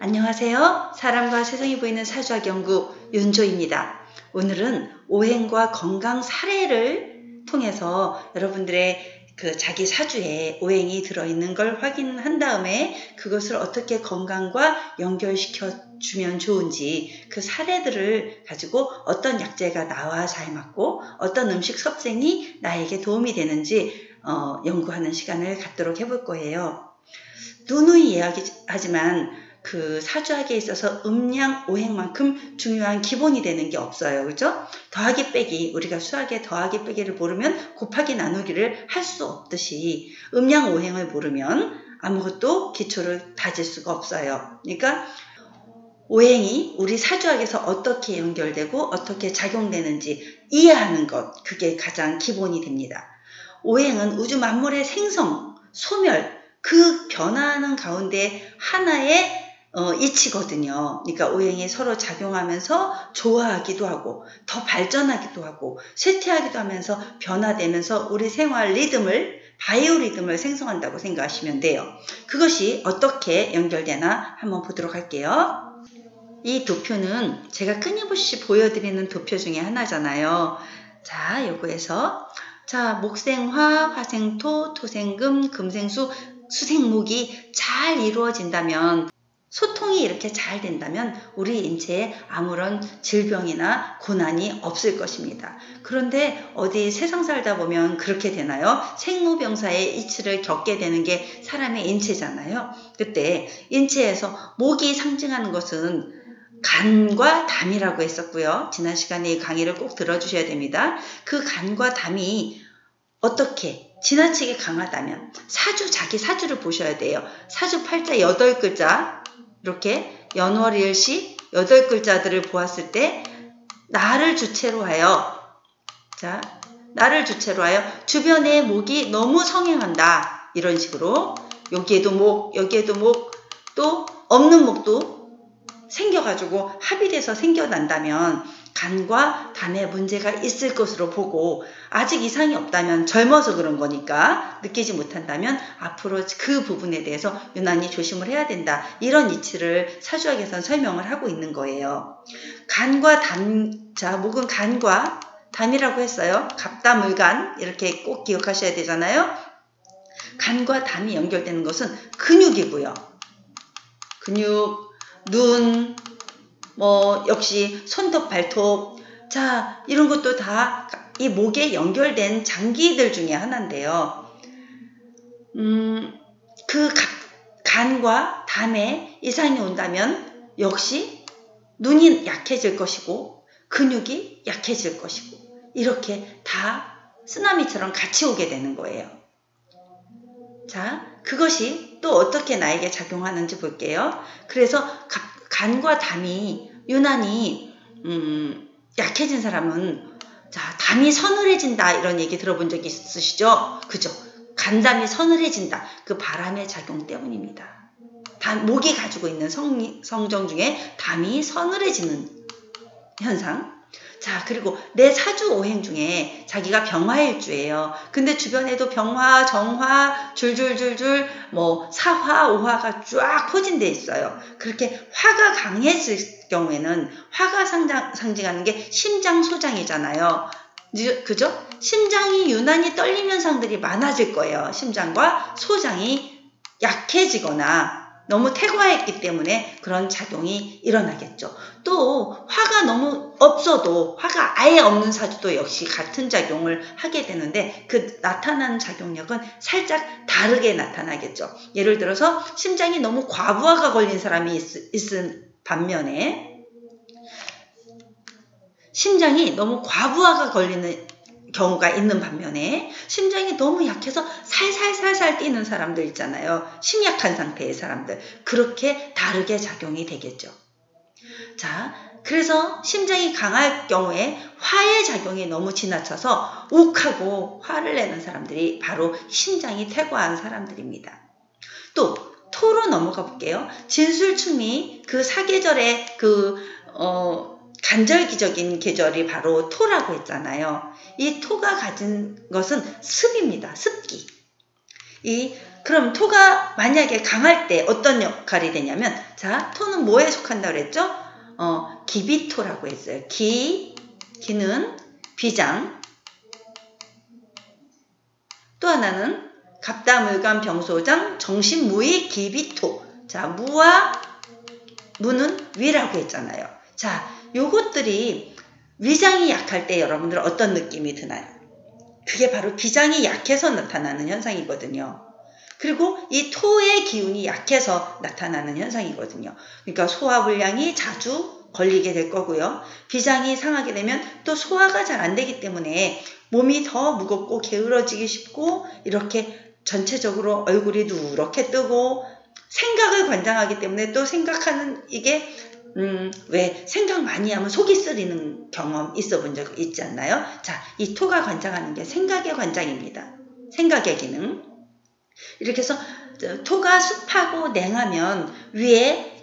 안녕하세요. 사람과 세상이 보이는 사주학 연구 윤조입니다. 오늘은 오행과 건강 사례를 통해서 여러분들의 자기 사주에 오행이 들어있는 걸 확인한 다음에 그것을 어떻게 건강과 연결시켜 주면 좋은지 그 사례들을 가지고 어떤 약재가 나와 잘 맞고 어떤 음식 섭생이 나에게 도움이 되는지 연구하는 시간을 갖도록 해볼 거예요. 누누이 이야기하지만 그 사주학에 있어서 음양 오행만큼 중요한 기본이 되는 게 없어요. 그죠? 더하기 빼기, 우리가 수학에 더하기 빼기를 모르면 곱하기 나누기를 할 수 없듯이 음양 오행을 모르면 아무것도 기초를 다질 수가 없어요. 그러니까 오행이 우리 사주학에서 어떻게 연결되고 어떻게 작용되는지 이해하는 것, 그게 가장 기본이 됩니다. 오행은 우주 만물의 생성, 소멸, 그 변화하는 가운데 하나의 이치거든요. 그러니까 오행이 서로 작용하면서 좋아하기도 하고 더 발전하기도 하고 쇠퇴하기도 하면서 변화되면서 우리 생활 리듬을 바이오리듬을 생성한다고 생각하시면 돼요. 그것이 어떻게 연결되나 한번 보도록 할게요. 이 도표는 제가 끊임없이 보여드리는 도표 중에 하나잖아요. 자, 요거에서 목생화, 화생토, 토생금, 금생수, 수생목이 잘 이루어진다면 소통이 이렇게 잘 된다면 우리 인체에 아무런 질병이나 고난이 없을 것입니다. 그런데 어디 세상 살다 보면 그렇게 되나요? 생로병사의 이치를 겪게 되는 게 사람의 인체잖아요. 그때 인체에서 목이 상징하는 것은 간과 담이라고 했었고요. 지난 시간에 이 강의를 꼭 들어주셔야 됩니다. 그 간과 담이 어떻게 지나치게 강하다면 자기 사주를 보셔야 돼요. 사주 팔자 8글자 이렇게 연월일시 8글자들을 보았을 때 나를 주체로 하여 나를 주체로 하여 주변의 목이 너무 성행한다. 이런 식으로 여기에도 목, 여기에도 목, 또 없는 목도 생겨가지고 합의돼서 생겨난다면 간과 담에 문제가 있을 것으로 보고 아직 이상이 없다면 젊어서 그런 거니까 느끼지 못한다면 앞으로 그 부분에 대해서 유난히 조심을 해야 된다. 이런 이치를 사주학에서는 설명을 하고 있는 거예요. 간과 담, 목은 간과 담이라고 했어요. 갑담을간 이렇게 꼭 기억하셔야 되잖아요. 간과 담이 연결되는 것은 근육이고요. 근육, 눈, 역시 손톱, 발톱, 이런 것도 다 이 목에 연결된 장기들 중에 하나인데요. 그 간과 담에 이상이 온다면 역시 눈이 약해질 것이고 근육이 약해질 것이고 이렇게 다 쓰나미처럼 같이 오게 되는 거예요. 그것이 또 어떻게 나에게 작용하는지 볼게요. 그래서 간과 담이 유난히 약해진 사람은 담이 서늘해진다 이런 얘기 들어본 적 있으시죠? 그죠? 간담이 서늘해진다. 그 바람의 작용 때문입니다. 목이 가지고 있는 성정 중에 담이 서늘해지는 현상. 그리고 내 사주 오행 중에 자기가 병화일주예요. 근데 주변에도 병화, 정화, 줄줄줄줄 사화, 오화가 쫙 포진되어 있어요. 그렇게 화가 강해질 경우에는 화가 상징하는 게 심장, 소장이잖아요. 그죠? 심장이 유난히 떨림 현상들이 많아질 거예요. 심장과 소장이 약해지거나 너무 태과했기 때문에 그런 작용이 일어나겠죠. 또 화가 너무 없어도 화가 아예 없는 사주도 역시 같은 작용을 하게 되는데 그 나타나는 작용력은 살짝 다르게 나타나겠죠. 예를 들어서 심장이 너무 과부하가 걸린 사람이 있은 반면에 심장이 너무 과부하가 걸리는 경우가 있는 반면에 심장이 너무 약해서 살살살살 뛰는 사람들 있잖아요. 심약한 상태의 사람들. 그렇게 다르게 작용이 되겠죠. 그래서 심장이 강할 경우에 화의 작용이 너무 지나쳐서 욱하고 화를 내는 사람들이 바로 심장이 퇴과한 사람들입니다. 또 토로 넘어가 볼게요. 진술충이 그 사계절의 간절기적인 계절이 바로 토라고 했잖아요. 이 토가 가진 것은 습입니다. 습기. 이 그럼 토가 만약에 강할 때 어떤 역할이 되냐면, 자, 토는 뭐에 속한다고 그랬죠? 기비토라고 했어요. 기는 비장, 또 하나는 갑다, 물감, 병소장, 정신무의, 기비토. 자, 무는 위라고 했잖아요. 자, 요것들이 위장이 약할 때 여러분들 어떤 느낌이 드나요? 그게 바로 비장이 약해서 나타나는 현상이거든요. 그리고 이 토의 기운이 약해서 나타나는 현상이거든요. 그러니까 소화불량이 자주 걸리게 될 거고요. 비장이 상하게 되면 또 소화가 잘 안 되기 때문에 몸이 더 무겁고 게으러지기 쉽고 이렇게 전체적으로 얼굴이 누렇게 뜨고 생각을 관장하기 때문에 또 생각하는 이게 왜 생각 많이 하면 속이 쓰리는 경험 있어 본 적 있지 않나요? 자, 이 토가 관장하는 게 생각의 관장입니다. 생각의 기능. 이렇게 해서 토가 습하고 냉하면 위에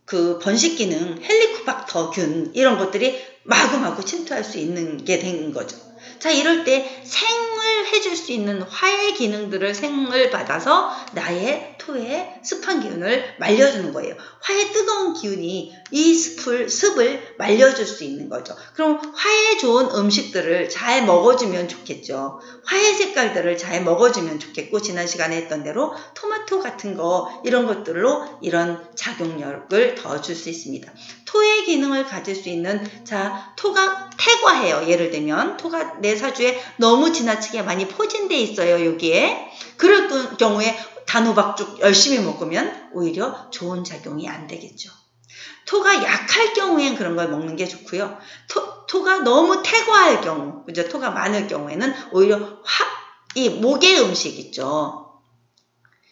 그 번식 기능, 헬리코박터균 이런 것들이 마구마구 침투할 수 있는 게 된 거죠. 자, 이럴 때 생을 해줄 수 있는 화의 기능들을 생을 받아서 나의 토의 습한 기운을 말려주는 거예요. 화의 뜨거운 기운이 이 습을 말려줄 수 있는 거죠. 그럼 화에 좋은 음식들을 잘 먹어주면 좋겠죠. 화의 색깔들을 잘 먹어주면 좋겠고, 지난 시간에 했던 대로 토마토 같은 거 이런 것들로 이런 작용력을 더 줄 수 있습니다. 토의 기능을 가질 수 있는, 자, 토가 태과해요. 예를 들면 토가 내 사주에 너무 지나치게 많이 포진돼 있어요. 여기에. 그럴 경우에 단호박죽 열심히 먹으면 오히려 좋은 작용이 안 되겠죠. 토가 약할 경우엔 그런 걸 먹는 게 좋고요. 토가 너무 태과할 경우, 그죠? 토가 많을 경우에는 오히려 이 목의 음식 있죠.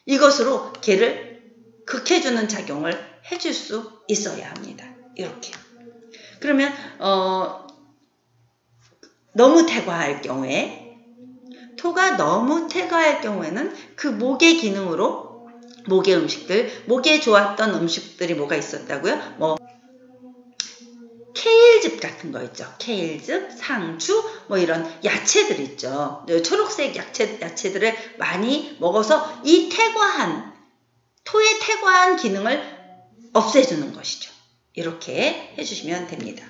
이것으로 걔를 극해주는 작용을 해줄 수 있어야 합니다. 이렇게. 그러면 너무 태과할 경우에, 토가 너무 태과할 경우에는 그 목의 기능으로 목의 음식들, 목에 좋았던 음식들이 뭐가 있었다고요? 뭐 케일즙 같은 거 있죠. 케일즙, 상추, 뭐 이런 야채들 있죠. 초록색 야채들을 많이 먹어서 이 토의 태과한 기능을 없애주는 것이죠. 이렇게 해주시면 됩니다.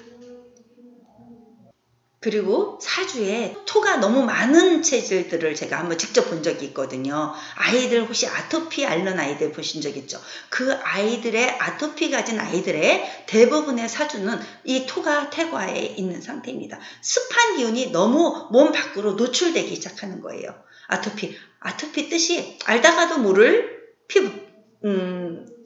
그리고 사주에 토가 너무 많은 체질들을 제가 한번 직접 본 적이 있거든요. 아이들 혹시 아토피 앓는 아이들 보신 적 있죠? 그 아이들의 아토피 가진 아이들의 대부분의 사주는 이 토가 태과에 있는 상태입니다. 습한 기운이 너무 몸 밖으로 노출되기 시작하는 거예요. 아토피 뜻이 알다가도 모를 피부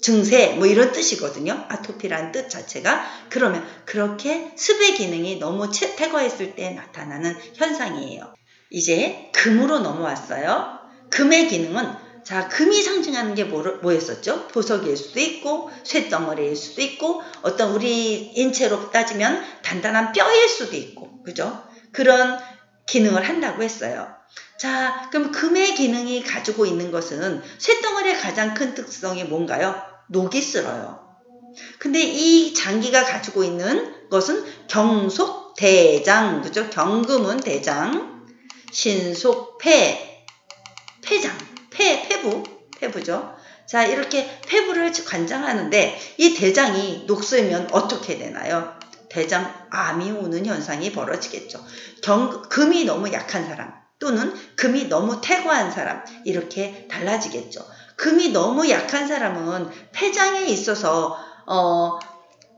증세 뭐 이런 뜻이거든요. 아토피라는 뜻 자체가. 그러면 그렇게 습의 기능이 너무 태과했을 때 나타나는 현상이에요. 이제 금으로 넘어왔어요. 금의 기능은, 자, 금이 상징하는 게 뭐였었죠? 보석일 수도 있고 쇳덩어리일 수도 있고 어떤 우리 인체로 따지면 단단한 뼈일 수도 있고, 그죠? 그런 기능을 한다고 했어요. 자, 그럼 금의 기능이 가지고 있는 것은, 쇳덩어리의 가장 큰 특성이 뭔가요? 녹이 쓸어요. 근데 이 장기가 가지고 있는 것은 경속, 대장, 그죠? 경금은 대장, 신속, 폐장, 폐부죠. 자, 이렇게 폐부를 관장하는데 이 대장이 녹슬면 어떻게 되나요? 대장 암이 오는 현상이 벌어지겠죠. 금이 너무 약한 사람 또는 금이 너무 태과한 사람, 이렇게 달라지겠죠. 금이 너무 약한 사람은 폐장에 있어서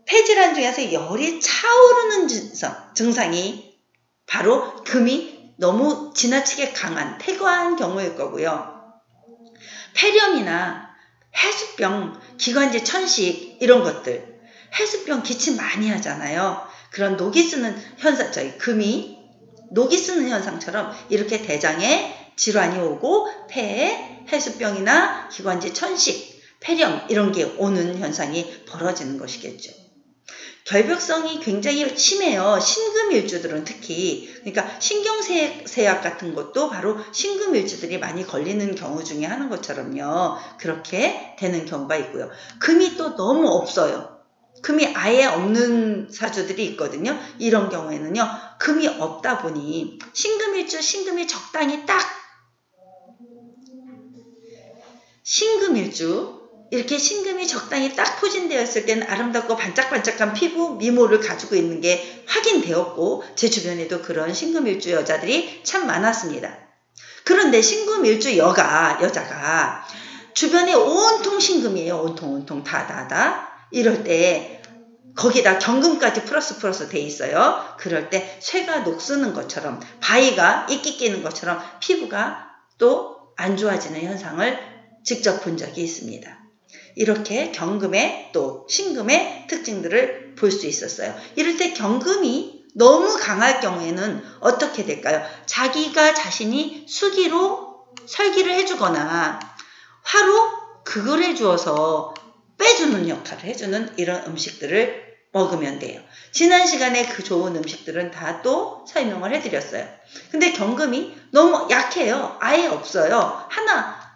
폐질환 중에서 열이 차오르는 증상이 바로 금이 너무 지나치게 강한 태과한 경우일 거고요. 폐렴이나 해수병, 기관지 천식 이런 것들, 해수병 기침 많이 하잖아요. 그런 녹이 쓰는 현상, 금이 녹이 쓰는 현상처럼 이렇게 대장에 질환이 오고 폐에 해수병이나 기관지 천식, 폐렴 이런 게 오는 현상이 벌어지는 것이겠죠. 결벽성이 굉장히 심해요. 신금일주들은 특히. 그러니까 신경쇠약 같은 것도 바로 신금일주들이 많이 걸리는 경우 중에 하는 것처럼요. 그렇게 되는 경우가 있고요. 금이 또 너무 없어요. 금이 아예 없는 사주들이 있거든요. 이런 경우에는요. 금이 없다 보니 신금일주, 신금이 적당히 딱 신금일주, 이렇게 신금이 적당히 딱 포진되어 있을 때는 아름답고 반짝반짝한 피부, 미모를 가지고 있는 게 확인되었고 제 주변에도 그런 신금일주 여자들이 참 많았습니다. 그런데 신금일주 여자가 주변에 온통 신금이에요. 온통 다. 이럴 때 거기다 경금까지 플러스 돼 있어요. 그럴 때 쇠가 녹쓰는 것처럼, 바위가 이끼 끼는 것처럼 피부가 또 안 좋아지는 현상을 직접 본 적이 있습니다. 이렇게 경금의 또 신금의 특징들을 볼 수 있었어요. 이럴 때 경금이 너무 강할 경우에는 어떻게 될까요? 자기가 자신이 수기로 설기를 해주거나 화로 극을 해주어서 빼주는 역할을 해주는 이런 음식들을 먹으면 돼요. 지난 시간에 그 좋은 음식들은 다 또 설명을 해드렸어요. 근데 경금이 너무 약해요. 아예 없어요.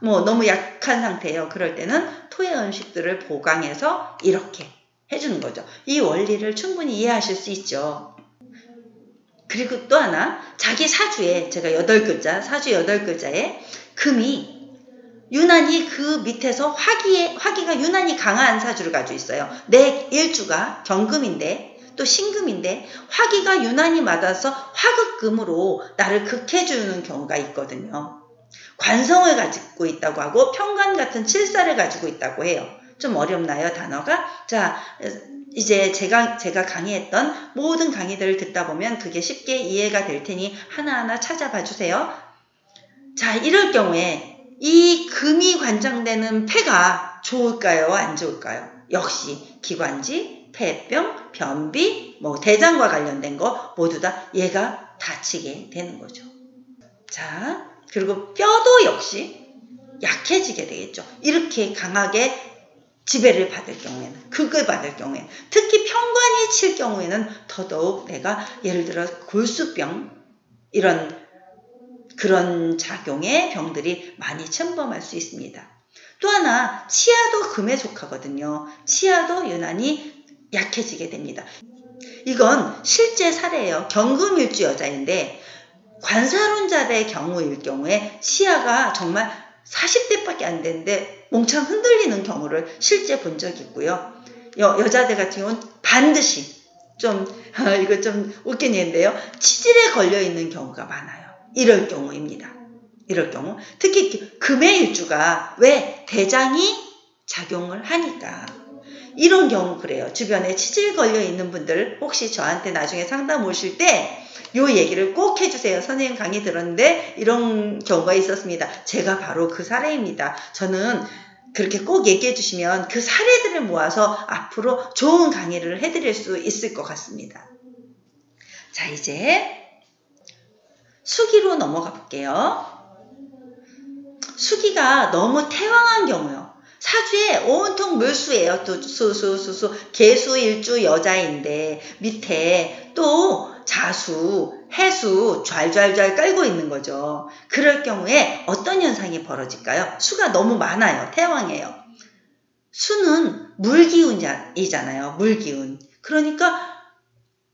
너무 약한 상태예요. 그럴 때는 토의 음식들을 보강해서 이렇게 해주는 거죠. 이 원리를 충분히 이해하실 수 있죠. 그리고 또 하나, 자기 사주에, 제가 8글자, 사주 8글자에 금이 유난히 그 밑에서 화기가 유난히 강한 사주를 가지고 있어요. 내 일주가 경금인데 또 신금인데 화기가 유난히 맞아서 화극금으로 나를 극해주는 경우가 있거든요. 관성을 가지고 있다고 하고 평관 같은 칠사를 가지고 있다고 해요. 좀 어렵나요, 단어가? 자, 이제 제가 강의했던 모든 강의들을 듣다 보면 그게 쉽게 이해가 될 테니 하나하나 찾아봐 주세요. 자, 이럴 경우에 이 금이 관장되는 폐가 좋을까요? 안 좋을까요? 역시 기관지, 폐병, 변비, 대장과 관련된 거 모두 다 얘가 다치게 되는 거죠. 자, 그리고 뼈도 역시 약해지게 되겠죠. 이렇게 강하게 지배를 받을 경우에는, 극을 받을 경우에는, 특히 편관이 칠 경우에는 더더욱 내가 예를 들어 골수병, 그런 작용의 병들이 많이 침범할 수 있습니다. 또 하나, 치아도 금에 속하거든요. 치아도 유난히 약해지게 됩니다. 이건 실제 사례예요. 경금일주 여자인데 관사론자의 경우일 경우에 치아가 정말 40대밖에 안 되는데 몽창 흔들리는 경우를 실제 본 적이 있고요. 여자들 같은 경우는 반드시 이거 좀 웃긴 얘기인데요. 치질에 걸려있는 경우가 많아요. 이럴 경우입니다. 이럴 경우. 특히 금의 일주가 왜 대장이 작용을 하니까. 이런 경우 그래요. 주변에 치질 걸려있는 분들 혹시 저한테 나중에 상담 오실 때 이 얘기를 꼭 해주세요. 선생님 강의 들었는데 이런 경우가 있었습니다. 제가 바로 그 사례입니다. 저는 그렇게 꼭 얘기해 주시면 그 사례들을 모아서 앞으로 좋은 강의를 해드릴 수 있을 것 같습니다. 자, 이제 수기로 넘어가 볼게요. 수기가 너무 태왕한 경우요. 사주에 온통 물수예요. 또 개수일주 여자인데 밑에 또 자수, 해수 좔좔좔 깔고 있는 거죠. 그럴 경우에 어떤 현상이 벌어질까요? 수가 너무 많아요. 태왕이에요. 수는 물기운이잖아요. 물기운. 그러니까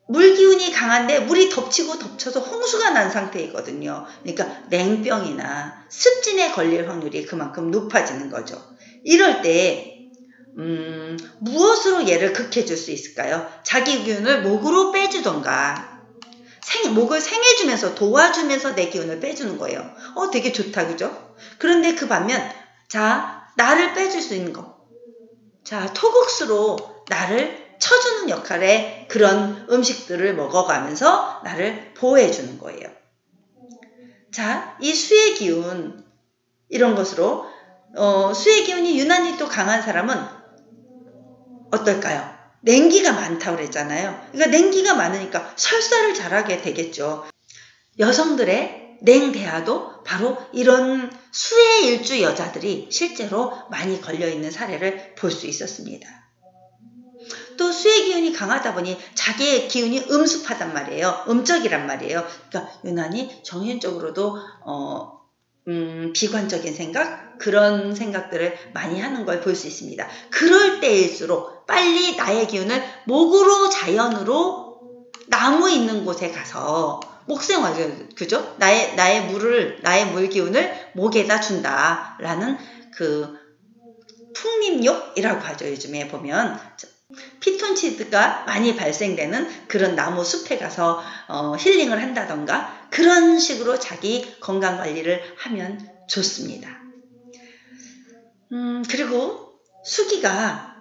물기운이 강한데 물이 덮쳐서 홍수가 난 상태이거든요. 그러니까 냉병이나 습진에 걸릴 확률이 그만큼 높아지는 거죠. 이럴 때 무엇으로 얘를 극해줄 수 있을까요? 자기 기운을 목으로 빼주던가 목을 생해주면서 도와주면서 내 기운을 빼주는 거예요. 되게 좋다, 그죠? 그런데 그 반면 나를 빼줄 수 있는 거. 토국수로 나를 쳐주는 역할의 그런 음식들을 먹어가면서 나를 보호해주는 거예요. 이 수의 기운, 이런 것으로 수의 기운이 유난히 또 강한 사람은 어떨까요? 냉기가 많다고 그랬잖아요. 그러니까 냉기가 많으니까 설사를 잘하게 되겠죠. 여성들의 냉대화도 바로 이런 수의 일주 여자들이 실제로 많이 걸려있는 사례를 볼 수 있었습니다. 또 수의 기운이 강하다 보니 자기의 기운이 음습하단 말이에요. 음적이란 말이에요. 그러니까 유난히 정신적으로도 비관적인 생각, 그런 생각들을 많이 하는 걸 볼 수 있습니다. 그럴 때일수록 빨리 나의 기운을 목으로 자연으로 나무 있는 곳에 가서 목생활, 그죠? 나의 물 기운을 목에다 준다라는 그 풍립욕이라고 하죠. 요즘에 보면 피톤치드가 많이 발생되는 그런 나무 숲에 가서 힐링을 한다던가 그런 식으로 자기 건강관리를 하면 좋습니다. 그리고 수기가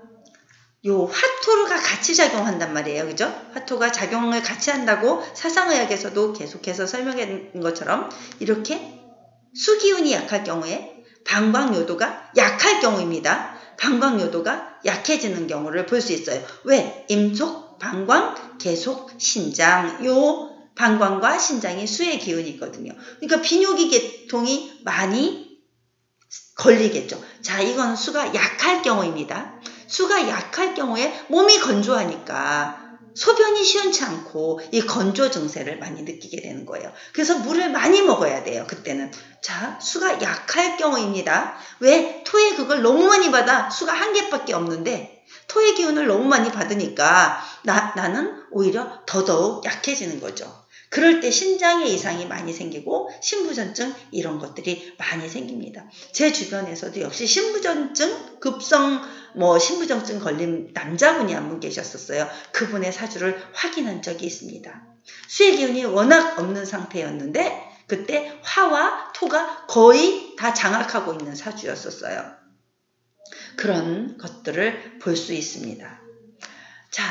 요 화토가 같이 작용한단 말이에요. 그죠? 화토가 작용을 같이 한다고 사상의학에서도 계속해서 설명한 것처럼 이렇게 수기운이 약할 경우에 방광요도가 약할 경우입니다. 방광요도가 약해지는 경우를 볼 수 있어요. 왜? 임속, 방광, 계속, 신장. 요 방광과 신장이 수의 기운이 있거든요. 그러니까 비뇨기 계통이 많이 걸리겠죠. 자, 이건 수가 약할 경우입니다. 수가 약할 경우에 몸이 건조하니까 소변이 시원치 않고 이 건조 증세를 많이 느끼게 되는 거예요. 그래서 물을 많이 먹어야 돼요. 그때는. 자, 수가 약할 경우입니다. 왜? 토의 그걸 너무 많이 받아. 수가 한 개밖에 없는데 토의 기운을 너무 많이 받으니까 나는 오히려 더더욱 약해지는 거죠. 그럴 때 신장에 이상이 많이 생기고 신부전증 이런 것들이 많이 생깁니다. 제 주변에서도 역시 신부전증, 급성 신부전증 걸린 남자분이 한 분 계셨었어요. 그분의 사주를 확인한 적이 있습니다. 수의 기운이 워낙 없는 상태였는데 그때 화와 토가 거의 다 장악하고 있는 사주였었어요. 그런 것들을 볼 수 있습니다. 자,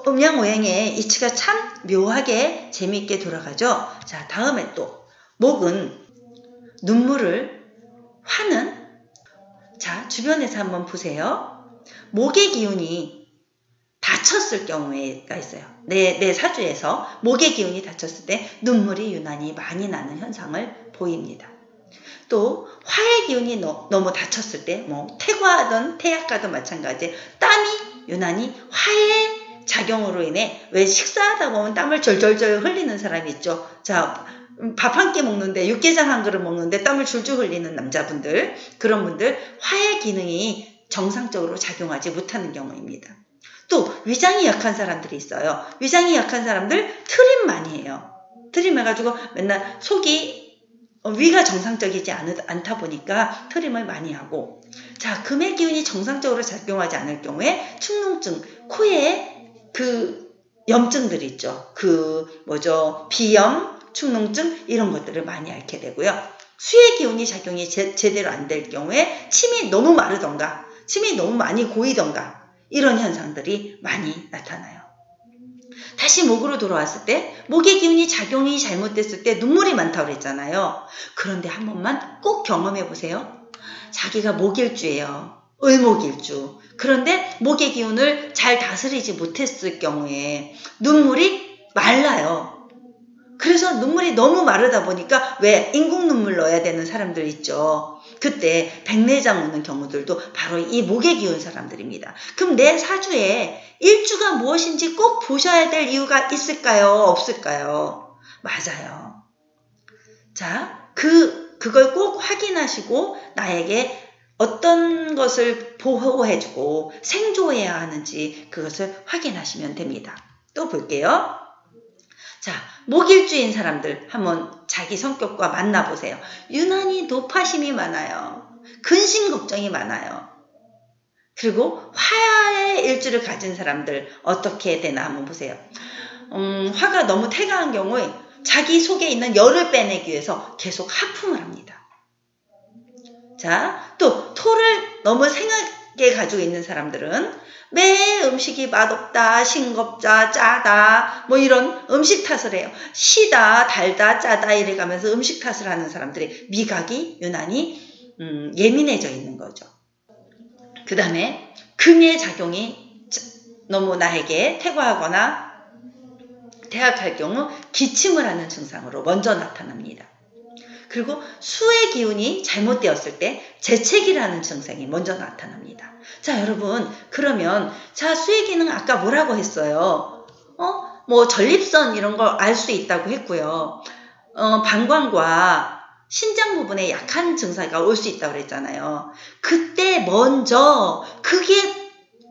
음양오행의 이치가 참 묘하게 재미있게 돌아가죠. 자, 다음에 또 목은 눈물을 화는 자, 주변에서 한번 보세요. 목의 기운이 다쳤을 경우가 있어요. 내 사주에서 목의 기운이 다쳤을 때 눈물이 유난히 많이 나는 현상을 보입니다. 또 화의 기운이 너무 다쳤을 때 태과든 태약과든 마찬가지 땀이 유난히 화의 작용으로 인해 왜 식사하다 보면 땀을 절절절 흘리는 사람이 있죠. 자, 밥 한 끼 먹는데 육개장 한 그릇 먹는데 땀을 줄줄 흘리는 남자분들 그런 분들 화의 기능이 정상적으로 작용하지 못하는 경우입니다. 또 위장이 약한 사람들이 있어요. 위장이 약한 사람들 트림 많이 해요. 트림 해가지고 맨날 속이 위가 정상적이지 않다 보니까 트림을 많이 하고 자, 금의 기운이 정상적으로 작용하지 않을 경우에 축농증, 코에 그 염증들 있죠. 비염, 축농증 이런 것들을 많이 앓게 되고요. 수의 기운이 작용이 제대로 안 될 경우에 침이 너무 마르던가 침이 너무 많이 고이던가 이런 현상들이 많이 나타나요. 다시 목으로 돌아왔을 때 목의 기운이 작용이 잘못됐을 때 눈물이 많다고 그랬잖아요. 그런데 한 번만 꼭 경험해 보세요. 자기가 목일주예요. 을목일주. 그런데 목의 기운을 잘 다스리지 못했을 경우에 눈물이 말라요. 그래서 눈물이 너무 마르다 보니까 왜 인공 눈물 넣어야 되는 사람들 있죠. 그때 백내장 오는 경우들도 바로 이 목의 기운 사람들입니다. 그럼 내 사주에 일주가 무엇인지 꼭 보셔야 될 이유가 있을까요? 없을까요? 맞아요. 자, 그걸 꼭 확인하시고 나에게 어떤 것을 보호해주고 생존해야 하는지 그것을 확인하시면 됩니다. 또 볼게요. 자, 목일주인 사람들 한번 자기 성격과 만나보세요. 유난히 노파심이 많아요. 근심 걱정이 많아요. 그리고 화의 일주를 가진 사람들 어떻게 되나 한번 보세요. 화가 너무 태가한 경우에 자기 속에 있는 열을 빼내기 위해서 계속 하품을 합니다. 자, 또 토를 너무 생하게 가지고 있는 사람들은 매 음식이 맛없다, 싱겁다, 짜다 이런 음식 탓을 해요. 시다, 달다, 짜다 이래가면서 음식 탓을 하는 사람들이 미각이 유난히 예민해져 있는 거죠. 그 다음에 금의 작용이 너무 나에게 태과하거나 태학할 경우 기침을 하는 증상으로 먼저 나타납니다. 그리고 수의 기운이 잘못되었을 때 재채기라는 증상이 먼저 나타납니다. 자, 여러분 그러면 자, 수의 기능 아까 뭐라고 했어요? 전립선 이런 걸 알 수 있다고 했고요. 방광과 신장 부분에 약한 증상이 올 수 있다고 그랬잖아요. 그때 먼저 그게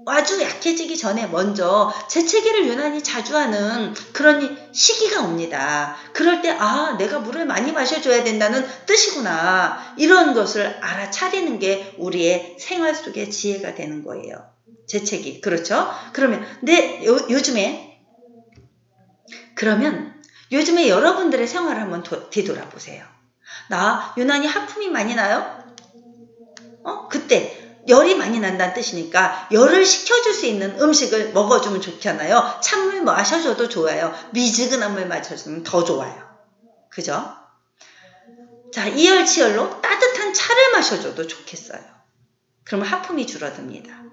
아주 약해지기 전에 먼저 재채기를 유난히 자주 하는 그런 시기가 옵니다. 그럴 때 내가 물을 많이 마셔줘야 된다는 뜻이구나. 이런 것을 알아차리는 게 우리의 생활 속의 지혜가 되는 거예요. 재채기. 그렇죠? 그러면 요즘에 여러분들의 생활을 한번 뒤돌아보세요. 나 유난히 하품이 많이 나요? 그때 열이 많이 난다는 뜻이니까 열을 식혀줄 수 있는 음식을 먹어주면 좋잖아요. 찬물 마셔줘도 좋아요. 미지근한 물 마셔주면 더 좋아요. 그죠? 자, 이열치열로 따뜻한 차를 마셔줘도 좋겠어요. 그러면 하품이 줄어듭니다.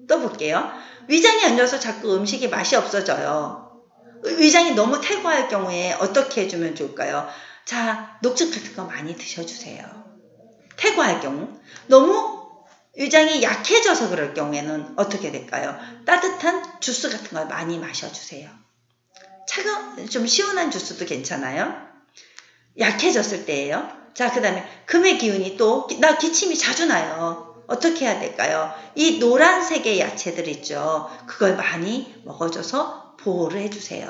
또 볼게요. 위장이 안 좋아서 자꾸 음식이 맛이 없어져요. 위장이 너무 퇴고할 경우에 어떻게 해주면 좋을까요? 자, 녹즙 같은 거 많이 드셔주세요. 퇴고할 경우. 너무 위장이 약해져서 그럴 경우에는 어떻게 될까요? 따뜻한 주스 같은 걸 많이 마셔주세요. 좀 시원한 주스도 괜찮아요. 약해졌을 때예요. 자, 그 다음에 금의 기운이 나 기침이 자주 나요. 어떻게 해야 될까요? 이 노란색의 야채들 있죠. 그걸 많이 먹어줘서 보호를 해주세요.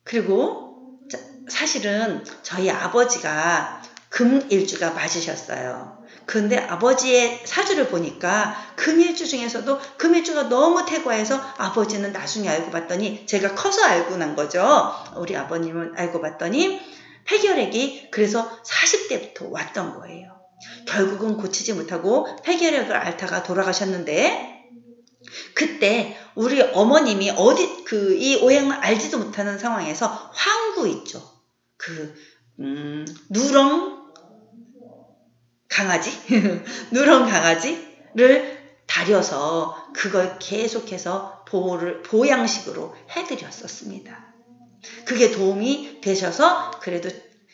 그리고 사실은 저희 아버지가 금일주가 맞으셨어요. 근데 아버지의 사주를 보니까 금일주 중에서도 금일주가 너무 퇴고해서 아버지는 나중에 알고 봤더니 제가 커서 알고 난 거죠. 우리 아버님은 알고 봤더니 폐결핵이 그래서 40대부터 왔던 거예요. 결국은 고치지 못하고 폐결핵을 앓다가 돌아가셨는데 그때 우리 어머님이 이 오행을 알지도 못하는 상황에서 황구 있죠. 누렁 강아지? 누렁 강아지를 다려서 그걸 계속해서 보양식으로 해드렸었습니다. 그게 도움이 되셔서 그래도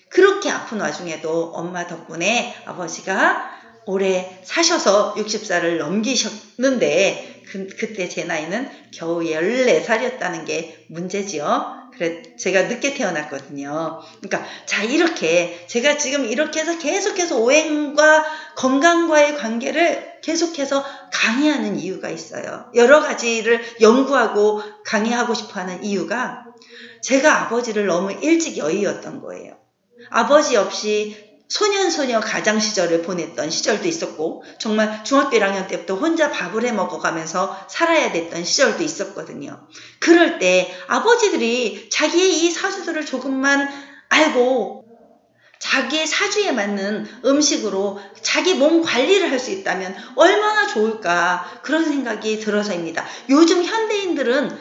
그렇게 아픈 와중에도 엄마 덕분에 아버지가 오래 사셔서 60살을 넘기셨는데 그때 제 나이는 겨우 14살이었다는 게 문제지요. 그래 제가 늦게 태어났거든요. 그러니까 자 이렇게 제가 지금 이렇게 해서 계속해서 오행과 건강과의 관계를 계속해서 강의하는 이유가 있어요. 여러 가지를 연구하고 강의하고 싶어하는 이유가 제가 아버지를 너무 일찍 여의었던 거예요. 아버지 없이 소년소녀 가장 시절을 보냈던 시절도 있었고 정말 중학교 1학년 때부터 혼자 밥을 해 먹어가면서 살아야 됐던 시절도 있었거든요. 그럴 때 아버지들이 자기의 이 사주들을 조금만 알고 자기의 사주에 맞는 음식으로 자기 몸 관리를 할 수 있다면 얼마나 좋을까 그런 생각이 들어서입니다. 요즘 현대인들은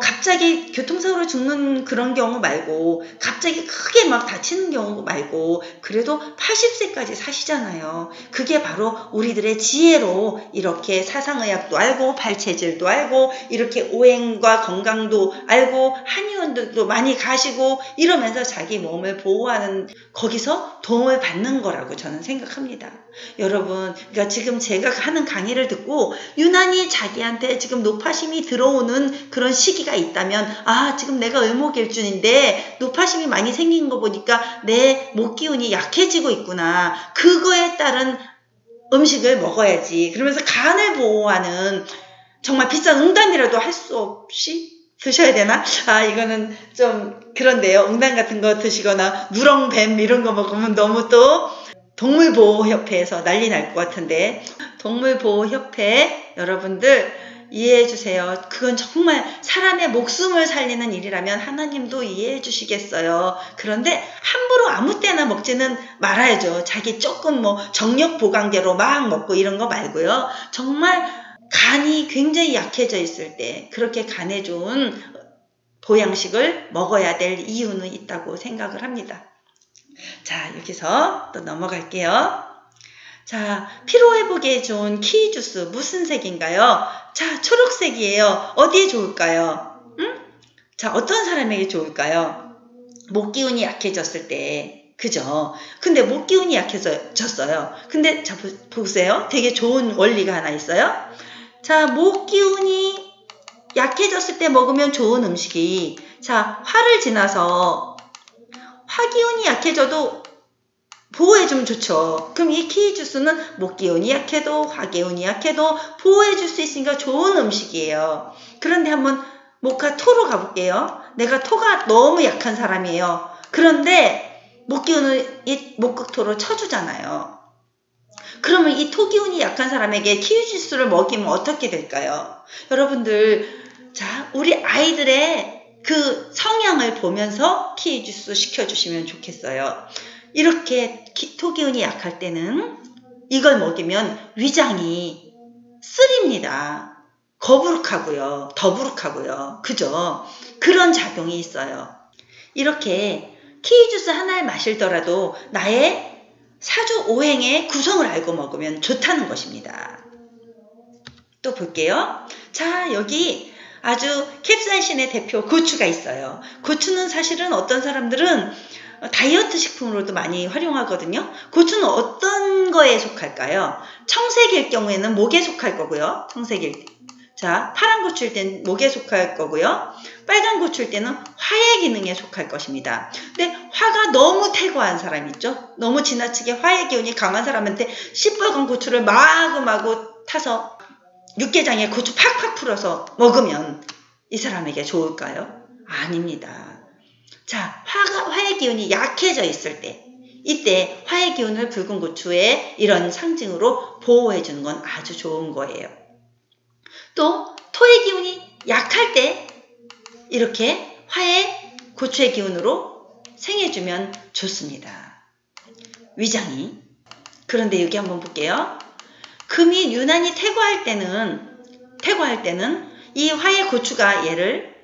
갑자기 교통사고로 죽는 그런 경우 말고 갑자기 크게 막 다치는 경우 말고 그래도 80세까지 사시잖아요. 그게 바로 우리들의 지혜로 이렇게 사상의학도 알고 발체질도 알고 이렇게 오행과 건강도 알고 한의원들도 많이 가시고 이러면서 자기 몸을 보호하는 거기서 도움을 받는 거라고 저는 생각합니다. 여러분 그러니까 지금 제가 하는 강의를 듣고 유난히 자기한테 지금 노파심이 들어오는 그런 시기가 있다면 지금 내가 을목일준인데 노파심이 많이 생긴 거 보니까 내 목기운이 약해지고 있구나. 그거에 따른 음식을 먹어야지. 그러면서 간을 보호하는 정말 비싼 응단이라도 할 수 없이 드셔야 되나? 이거는 좀 그런데요. 응단 같은 거 드시거나 누렁뱀 이런 거 먹으면 너무 또 동물보호협회에서 난리 날 것 같은데 동물보호협회 여러분들 이해해 주세요. 그건 정말 사람의 목숨을 살리는 일이라면 하나님도 이해해 주시겠어요. 그런데 함부로 아무 때나 먹지는 말아야죠. 자기 조금 정력 보강제로 막 먹고 이런 거 말고요. 정말 간이 굉장히 약해져 있을 때 그렇게 간에 좋은 보양식을 먹어야 될 이유는 있다고 생각을 합니다. 자, 여기서 또 넘어갈게요. 자, 피로회복에 좋은 키위주스 무슨 색인가요? 자, 초록색이에요. 어디에 좋을까요? 자, 어떤 사람에게 좋을까요? 목기운이 약해졌을 때, 그죠? 근데 목기운이 약해졌어요. 근데 자, 보세요. 되게 좋은 원리가 하나 있어요. 자, 목기운이 약해졌을 때 먹으면 좋은 음식이 화를 지나서 화기운이 약해져도 보호해주면 좋죠. 그럼 이 키위주스는 목기운이 약해도 화기운이 약해도 보호해줄 수 있으니까 좋은 음식이에요. 그런데 한번 목화 토로 가볼게요. 내가 토가 너무 약한 사람이에요. 그런데 목기운을 이 목극토로 쳐주잖아요. 그러면 이 토기운이 약한 사람에게 키위주스를 먹이면 어떻게 될까요? 여러분들, 자, 우리 아이들의 그 성향을 보면서 키위주스 시켜주시면 좋겠어요. 이렇게 토기운이 약할 때는 이걸 먹이면 위장이 쓰립니다. 거부룩하고요. 더부룩하고요. 그죠? 그런 작용이 있어요. 이렇게 키위주스 하나를 마시더라도 나의 사주 오행의 구성을 알고 먹으면 좋다는 것입니다. 또 볼게요. 자, 여기 아주 캡사이신의 대표 고추가 있어요. 고추는 사실은 어떤 사람들은 다이어트 식품으로도 많이 활용하거든요. 고추는 어떤 거에 속할까요? 청색일 경우에는 목에 속할 거고요. 청색일. 자, 파란 고추일 때는 목에 속할 거고요. 빨간 고추일 때는 화의 기능에 속할 것입니다. 근데 화가 너무 태거한 사람 있죠? 너무 지나치게 화의 기운이 강한 사람한테 시뻘건 고추를 마구마구 타서 육개장에 고추 팍팍 풀어서 먹으면 이 사람에게 좋을까요? 아닙니다. 자, 화의 기운이 약해져 있을 때, 이때 화의 기운을 붉은 고추의 이런 상징으로 보호해주는 건 아주 좋은 거예요. 또 토의 기운이 약할 때 이렇게 화의 고추의 기운으로 생해주면 좋습니다. 위장이. 그런데 여기 한번 볼게요. 금이 유난히 태거할 때는 이 화의 고추가 얘를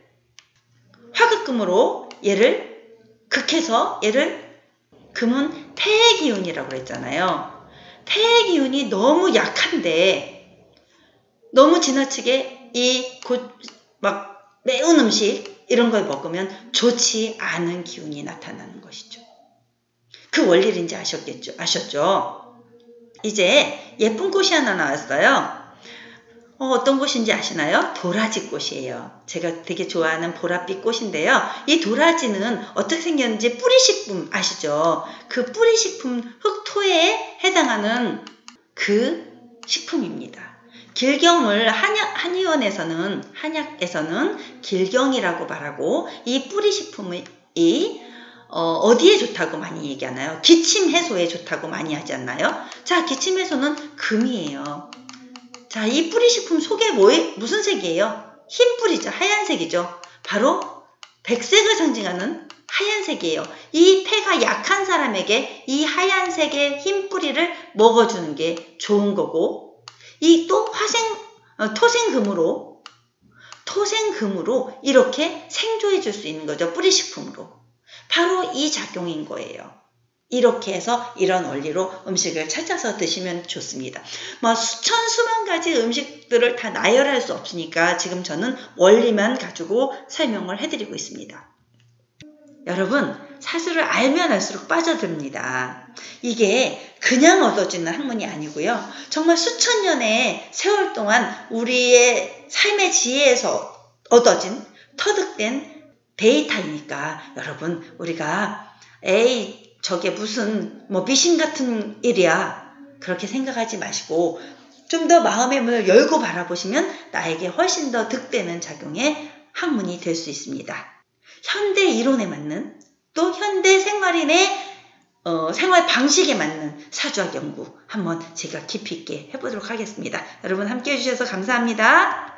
화극금으로 얘를 극해서 얘를 금은 폐의 기운이라고 그랬잖아요. 폐의 기운이 너무 약한데 너무 지나치게 막 매운 음식 이런 걸 먹으면 좋지 않은 기운이 나타나는 것이죠. 그 원리인지 아셨죠? 이제 예쁜 꽃이 하나 나왔어요. 어떤 꽃인지 아시나요? 도라지꽃이에요. 제가 되게 좋아하는 보랏빛 꽃인데요. 이 도라지는 어떻게 생겼는지 뿌리식품 아시죠? 그 뿌리식품 흑토에 해당하는 그 식품입니다. 길경을 한약에서는 길경이라고 말하고 이 뿌리식품이 어디에 좋다고 많이 얘기하나요? 기침 해소에 좋다고 많이 하지 않나요? 자, 기침 해소는 금이에요. 자, 이 뿌리식품 속에 무슨 색이에요? 흰 뿌리죠. 하얀색이죠. 바로 백색을 상징하는 하얀색이에요. 이 폐가 약한 사람에게 이 하얀색의 흰 뿌리를 먹어주는 게 좋은 거고, 이 또 토생금으로 이렇게 생조해 줄 수 있는 거죠. 뿌리식품으로. 바로 이 작용인 거예요. 이렇게 해서 이런 원리로 음식을 찾아서 드시면 좋습니다. 수만 가지 음식들을 다 나열할 수 없으니까 지금 저는 원리만 가지고 설명을 해드리고 있습니다. 여러분, 사주를 알면 알수록 빠져듭니다. 이게 그냥 얻어지는 학문이 아니고요. 정말 수천 년의 세월 동안 우리의 삶의 지혜에서 얻어진 터득된 데이터이니까 여러분, 우리가 저게 무슨 미신 같은 일이야 그렇게 생각하지 마시고 좀 더 마음의 문을 열고 바라보시면 나에게 훨씬 더 득되는 작용의 학문이 될 수 있습니다. 현대 이론에 맞는 또 현대 생활인의 생활 방식에 맞는 사주학 연구 한번 제가 깊이 있게 해보도록 하겠습니다. 여러분 함께 해주셔서 감사합니다.